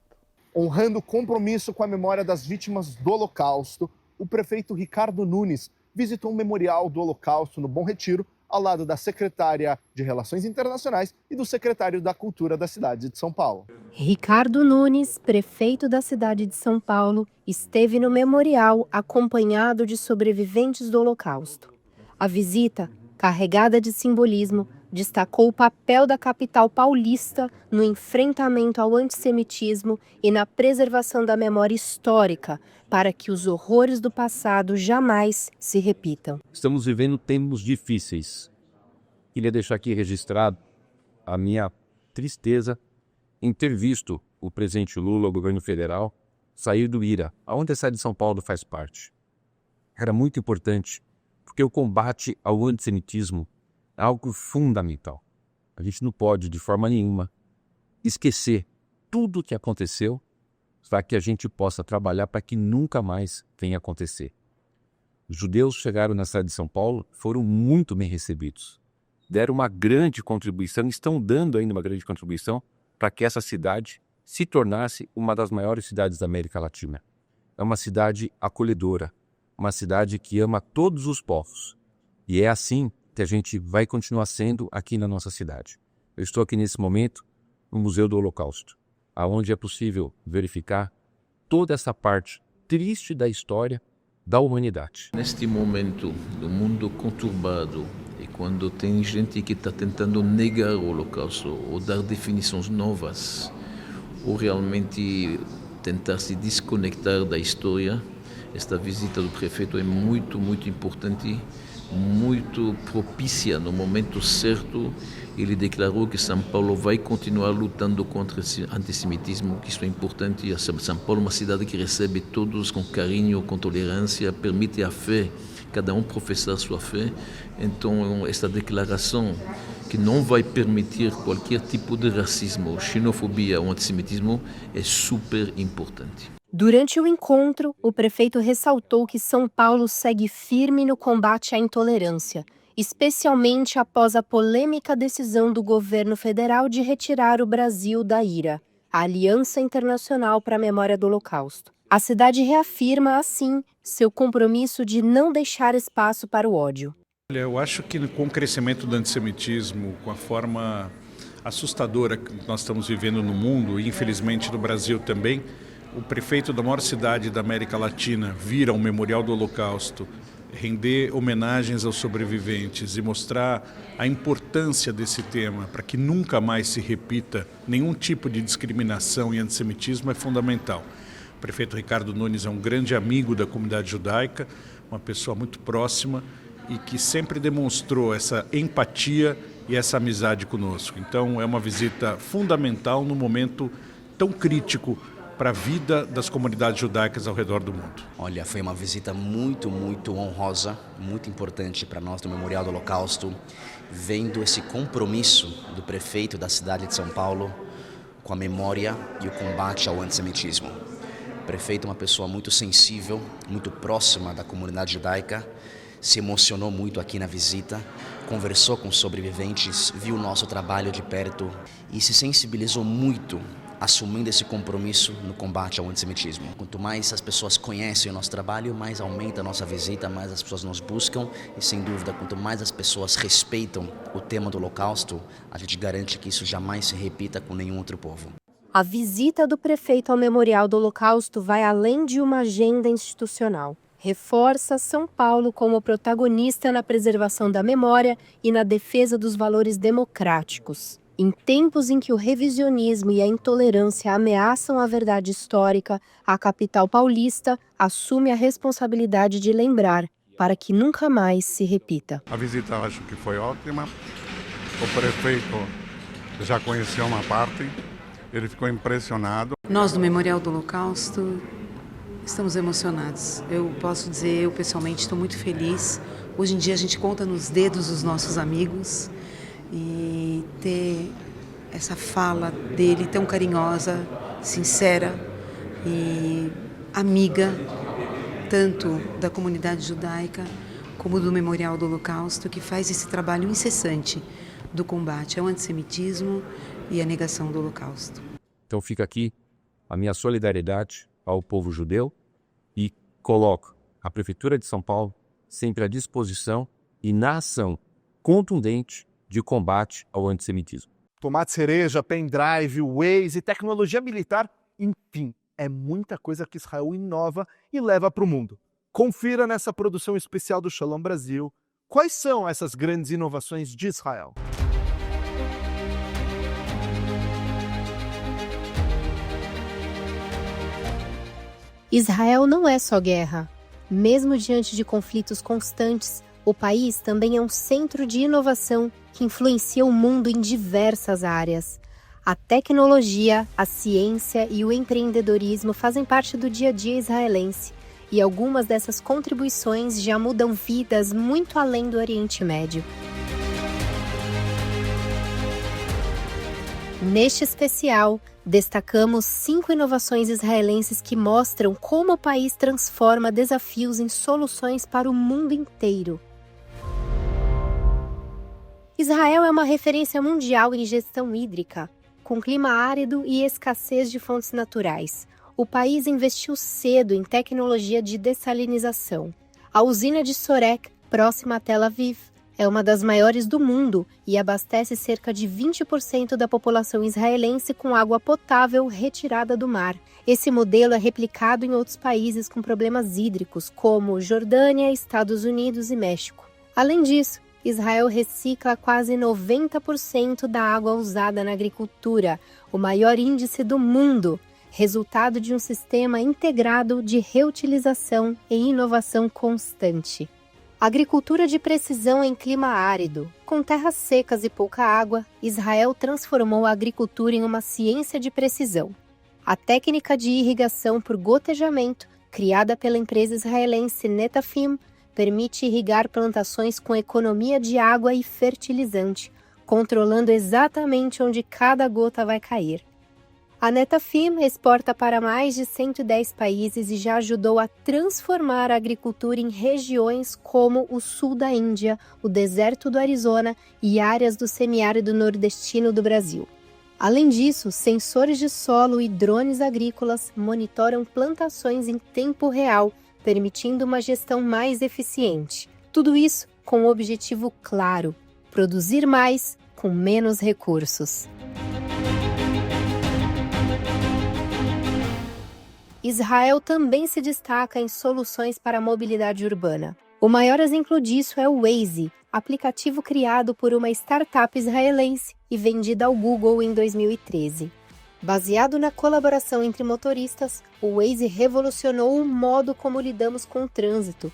Honrando o compromisso com a memória das vítimas do Holocausto, o prefeito Ricardo Nunes visitou o Memorial do Holocausto no Bom Retiro, ao lado da secretária de Relações Internacionais e do secretário da Cultura da cidade de São Paulo. Ricardo Nunes, prefeito da cidade de São Paulo, esteve no memorial acompanhado de sobreviventes do Holocausto. A visita, carregada de simbolismo, destacou o papel da capital paulista no enfrentamento ao antissemitismo e na preservação da memória histórica, para que os horrores do passado jamais se repitam. Estamos vivendo tempos difíceis. Queria deixar aqui registrado a minha tristeza em ter visto o presidente Lula, o governo federal, sair do IRA, onde a cidade de São Paulo faz parte. Era muito importante, porque o combate ao antissemitismo é algo fundamental. A gente não pode, de forma nenhuma, esquecer tudo o que aconteceu para que a gente possa trabalhar para que nunca mais venha acontecer. Os judeus chegaram na cidade de São Paulo, foram muito bem recebidos. Deram uma grande contribuição, estão dando ainda uma grande contribuição para que essa cidade se tornasse uma das maiores cidades da América Latina. É uma cidade acolhedora, uma cidade que ama todos os povos. E é assim que a gente vai continuar sendo aqui na nossa cidade. Eu estou aqui nesse momento no Museu do Holocausto, onde é possível verificar toda essa parte triste da história da humanidade. Neste momento do mundo conturbado e quando tem gente que está tentando negar o Holocausto ou dar definições novas ou realmente tentar se desconectar da história, esta visita do prefeito é muito, muito importante, muito propícia no momento certo. Ele declarou que São Paulo vai continuar lutando contra esse antissemitismo, que isso é importante. São Paulo é uma cidade que recebe todos com carinho, com tolerância, permite a fé, cada um professar sua fé. Então, esta declaração que não vai permitir qualquer tipo de racismo, xenofobia ou antissemitismo é super importante. Durante o encontro, o prefeito ressaltou que São Paulo segue firme no combate à intolerância, especialmente após a polêmica decisão do governo federal de retirar o Brasil da IRA, a Aliança Internacional para a Memória do Holocausto. A cidade reafirma, assim, seu compromisso de não deixar espaço para o ódio. Olha, eu acho que com o crescimento do antissemitismo, com a forma assustadora que nós estamos vivendo no mundo, e infelizmente no Brasil também, o prefeito da maior cidade da América Latina vir ao Memorial do Holocausto, render homenagens aos sobreviventes e mostrar a importância desse tema para que nunca mais se repita nenhum tipo de discriminação e antissemitismo é fundamental. O prefeito Ricardo Nunes é um grande amigo da comunidade judaica, uma pessoa muito próxima e que sempre demonstrou essa empatia e essa amizade conosco. Então é uma visita fundamental num momento tão crítico para a vida das comunidades judaicas ao redor do mundo. Olha, foi uma visita muito honrosa, muito importante para nós do Memorial do Holocausto, vendo esse compromisso do prefeito da cidade de São Paulo com a memória e o combate ao antissemitismo. O prefeito é uma pessoa muito sensível, muito próxima da comunidade judaica, se emocionou muito aqui na visita, conversou com os sobreviventes, viu o nosso trabalho de perto e se sensibilizou muito, assumindo esse compromisso no combate ao antissemitismo. Quanto mais as pessoas conhecem o nosso trabalho, mais aumenta a nossa visita, mais as pessoas nos buscam e, sem dúvida, quanto mais as pessoas respeitam o tema do Holocausto, a gente garante que isso jamais se repita com nenhum outro povo. A visita do prefeito ao Memorial do Holocausto vai além de uma agenda institucional. Reforça São Paulo como protagonista na preservação da memória e na defesa dos valores democráticos. Em tempos em que o revisionismo e a intolerância ameaçam a verdade histórica, a capital paulista assume a responsabilidade de lembrar, para que nunca mais se repita. A visita acho que foi ótima. O prefeito já conheceu uma parte, ele ficou impressionado. Nós do Memorial do Holocausto estamos emocionados. Eu posso dizer, eu pessoalmente estou muito feliz. Hoje em dia a gente conta nos dedos os nossos amigos. E ter essa fala dele tão carinhosa, sincera e amiga, tanto da comunidade judaica como do Memorial do Holocausto, que faz esse trabalho incessante do combate ao antissemitismo e à negação do Holocausto. Então fica aqui a minha solidariedade ao povo judeu e coloco a Prefeitura de São Paulo sempre à disposição e na ação contundente de combate ao antissemitismo. Tomate cereja, pendrive, Waze, tecnologia militar, enfim, é muita coisa que Israel inova e leva para o mundo. Confira nessa produção especial do Shalom Brasil quais são essas grandes inovações de Israel. Israel não é só guerra. Mesmo diante de conflitos constantes, o país também é um centro de inovação que influencia o mundo em diversas áreas. A tecnologia, a ciência e o empreendedorismo fazem parte do dia a dia israelense, e algumas dessas contribuições já mudam vidas muito além do Oriente Médio. Neste especial, destacamos 5 inovações israelenses que mostram como o país transforma desafios em soluções para o mundo inteiro. Israel é uma referência mundial em gestão hídrica. Com clima árido e escassez de fontes naturais, o país investiu cedo em tecnologia de dessalinização. A usina de Sorek, próxima a Tel Aviv, é uma das maiores do mundo e abastece cerca de 20% da população israelense com água potável retirada do mar. Esse modelo é replicado em outros países com problemas hídricos, como Jordânia, Estados Unidos e México. Além disso, Israel recicla quase 90% da água usada na agricultura, o maior índice do mundo, resultado de um sistema integrado de reutilização e inovação constante. Agricultura de precisão em clima árido. Com terras secas e pouca água, Israel transformou a agricultura em uma ciência de precisão. A técnica de irrigação por gotejamento, criada pela empresa israelense Netafim, permite irrigar plantações com economia de água e fertilizante, controlando exatamente onde cada gota vai cair. A Netafim exporta para mais de 110 países e já ajudou a transformar a agricultura em regiões como o sul da Índia, o deserto do Arizona e áreas do semiárido nordestino do Brasil. Além disso, sensores de solo e drones agrícolas monitoram plantações em tempo real, permitindo uma gestão mais eficiente. Tudo isso com um objetivo claro: produzir mais com menos recursos. Israel também se destaca em soluções para a mobilidade urbana. O maior exemplo disso é o Waze, aplicativo criado por uma startup israelense e vendida ao Google em 2013. Baseado na colaboração entre motoristas, o Waze revolucionou o modo como lidamos com o trânsito.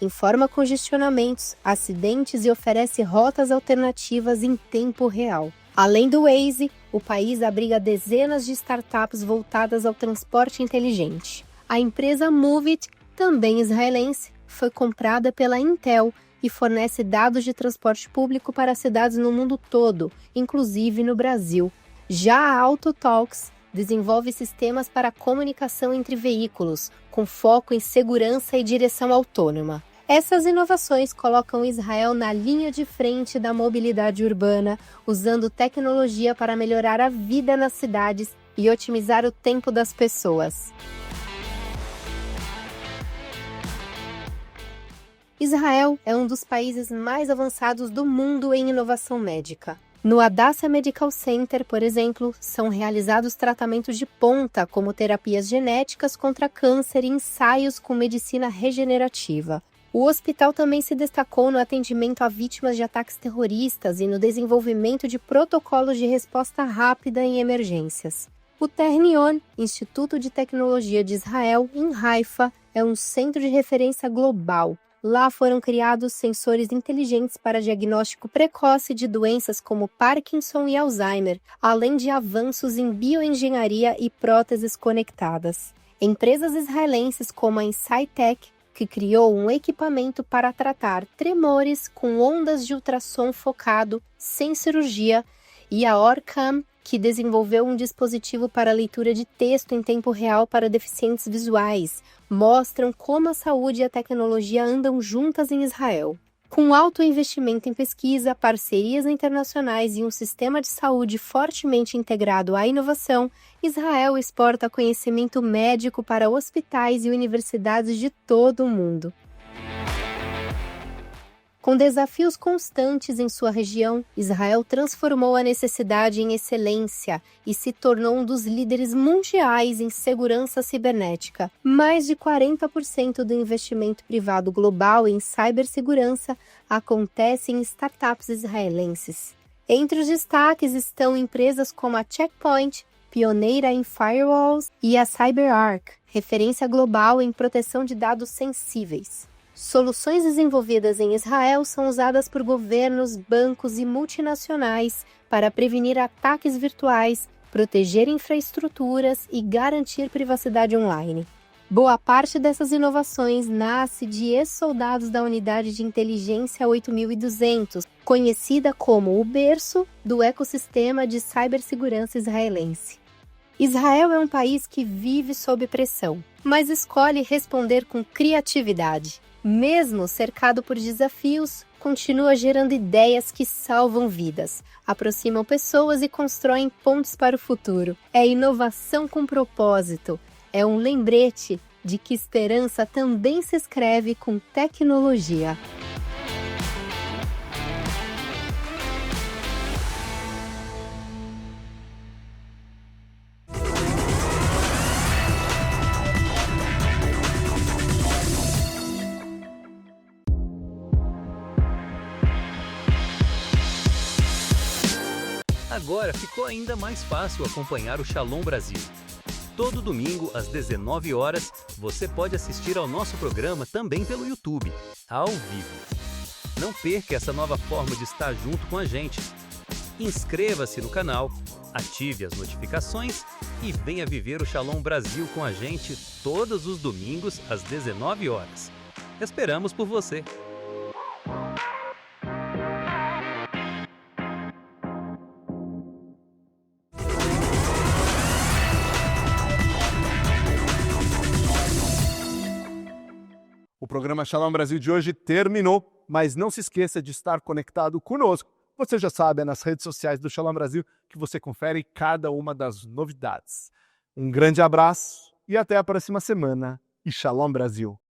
Informa congestionamentos, acidentes e oferece rotas alternativas em tempo real. Além do Waze, o país abriga dezenas de startups voltadas ao transporte inteligente. A empresa Moovit, também israelense, foi comprada pela Intel e fornece dados de transporte público para cidades no mundo todo, inclusive no Brasil. Já a AutoTalks desenvolve sistemas para comunicação entre veículos, com foco em segurança e direção autônoma. Essas inovações colocam Israel na linha de frente da mobilidade urbana, usando tecnologia para melhorar a vida nas cidades e otimizar o tempo das pessoas. Israel é um dos países mais avançados do mundo em inovação médica. No Hadassah Medical Center, por exemplo, são realizados tratamentos de ponta, como terapias genéticas contra câncer e ensaios com medicina regenerativa. O hospital também se destacou no atendimento a vítimas de ataques terroristas e no desenvolvimento de protocolos de resposta rápida em emergências. O Technion, Instituto de Tecnologia de Israel, em Haifa, é um centro de referência global. Lá foram criados sensores inteligentes para diagnóstico precoce de doenças como Parkinson e Alzheimer, além de avanços em bioengenharia e próteses conectadas. Empresas israelenses como a Insightec, que criou um equipamento para tratar tremores com ondas de ultrassom focado, sem cirurgia, e a Orcam, que desenvolveu um dispositivo para leitura de texto em tempo real para deficientes visuais, mostram como a saúde e a tecnologia andam juntas em Israel. Com alto investimento em pesquisa, parcerias internacionais e um sistema de saúde fortemente integrado à inovação, Israel exporta conhecimento médico para hospitais e universidades de todo o mundo. Com desafios constantes em sua região, Israel transformou a necessidade em excelência e se tornou um dos líderes mundiais em segurança cibernética. Mais de 40% do investimento privado global em cibersegurança acontece em startups israelenses. Entre os destaques estão empresas como a Checkpoint, pioneira em firewalls, e a CyberArk, referência global em proteção de dados sensíveis. Soluções desenvolvidas em Israel são usadas por governos, bancos e multinacionais para prevenir ataques virtuais, proteger infraestruturas e garantir privacidade online. Boa parte dessas inovações nasce de ex-soldados da Unidade de Inteligência 8200, conhecida como o berço do ecossistema de cibersegurança israelense. Israel é um país que vive sob pressão, mas escolhe responder com criatividade. Mesmo cercado por desafios, continua gerando ideias que salvam vidas, aproximam pessoas e constroem pontes para o futuro. É inovação com propósito. É um lembrete de que esperança também se escreve com tecnologia. Agora ficou ainda mais fácil acompanhar o Shalom Brasil. Todo domingo, às 19 horas, você pode assistir ao nosso programa também pelo YouTube, ao vivo. Não perca essa nova forma de estar junto com a gente. Inscreva-se no canal, ative as notificações e venha viver o Shalom Brasil com a gente todos os domingos, às 19 horas. Esperamos por você! O programa Shalom Brasil de hoje terminou, mas não se esqueça de estar conectado conosco. Você já sabe, é nas redes sociais do Shalom Brasil que você confere cada uma das novidades. Um grande abraço e até a próxima semana. E Shalom Brasil!